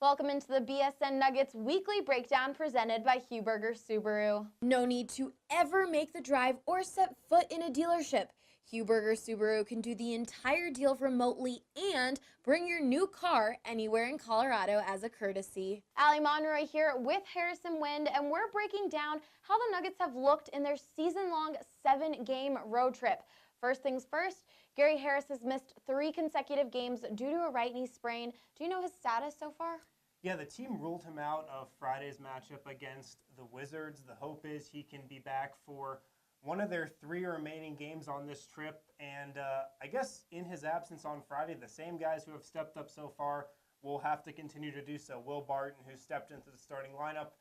Welcome into the BSN Nuggets weekly breakdown presented by Huberger Subaru. No need to ever make the drive or set foot in a dealership. Huberger Subaru can do the entire deal remotely and bring your new car anywhere in Colorado as a courtesy. Allie Monroy here with Harrison Wind, and we're breaking down how the Nuggets have looked in their season-long 7-game road trip. First things first, Gary Harris has missed 3 consecutive games due to a right knee sprain. Do you know his status so far? Yeah, the team ruled him out of Friday's matchup against the Wizards. The hope is he can be back for one of their 3 remaining games on this trip. And I guess in his absence on Friday, the same guys who have stepped up so far will have to continue to do so. Will Barton, who stepped into the starting lineup,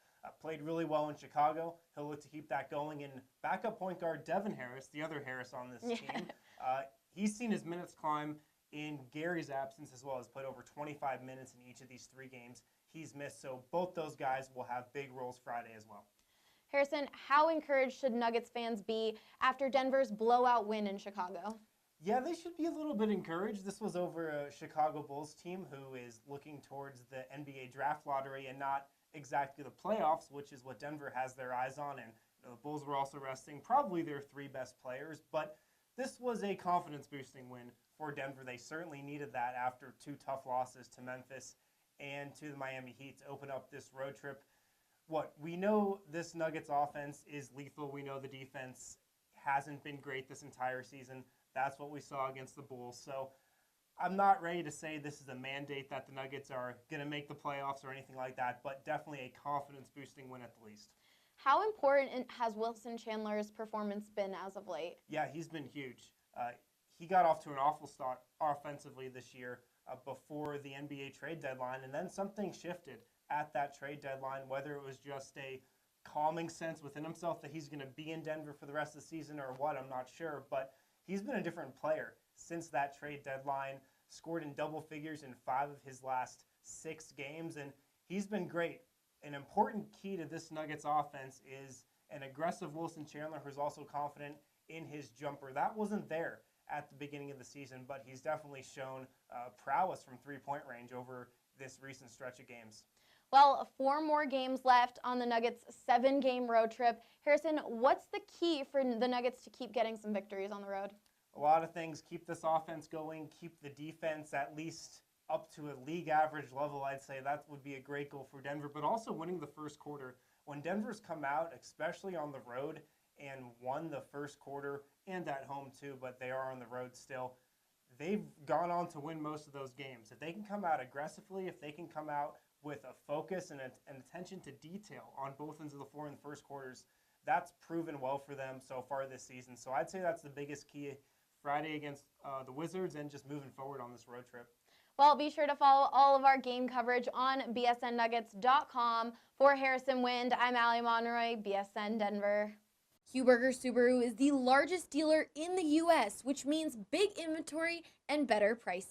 played really well in Chicago. He'll look to keep that going. And backup point guard Devin Harris, the other Harris on this team, he's seen his minutes climb in Gary's absence as well. He's played over 25 minutes in each of these 3 games he's missed. So both those guys will have big roles Friday as well. Harrison, how encouraged should Nuggets fans be after Denver's blowout win in Chicago? Yeah, they should be a little bit encouraged. This was over a Chicago Bulls team who is looking towards the NBA draft lottery and not exactly the playoffs, which is what Denver has their eyes on. And the Bulls were also resting probably their 3 best players. But this was a confidence-boosting win for Denver. They certainly needed that after 2 tough losses to Memphis and to the Miami Heat to open up this road trip. We know this Nuggets offense is lethal. We know the defense hasn't been great this entire season. That's what we saw against the Bulls. So I'm not ready to say this is a mandate that the Nuggets are going to make the playoffs or anything like that, but definitely a confidence-boosting win at the least. How important has Wilson Chandler's performance been as of late? Yeah, he's been huge. He got off to an awful start offensively this year before the NBA trade deadline, and then something shifted at that trade deadline, whether it was just a calming sense within himself that he's going to be in Denver for the rest of the season or what, I'm not sure, but he's been a different player since that trade deadline, scored in double figures in 5 of his last 6 games, and he's been great. An important key to this Nuggets offense is an aggressive Wilson Chandler who's also confident in his jumper. That wasn't there at the beginning of the season, but he's definitely shown prowess from 3-point range over this recent stretch of games. Well, 4 more games left on the Nuggets' 7-game road trip. Harrison, what's the key for the Nuggets to keep getting some victories on the road? A lot of things. Keep this offense going. Keep the defense at least up to a league average level, I'd say. That would be a great goal for Denver, but also winning the first quarter. When Denver's come out, especially on the road, and won the first quarter, and at home too, but they are on the road still, they've gone on to win most of those games. If they can come out aggressively, if they can come out with a focus and an attention to detail on both ends of the floor in the first quarters, that's proven well for them so far this season. So I'd say that's the biggest key Friday against the Wizards and just moving forward on this road trip. Well, be sure to follow all of our game coverage on bsnnuggets.com. For Harrison Wind, I'm Allie Monroy, BSN Denver. Huberger Subaru is the largest dealer in the U.S., which means big inventory and better pricing.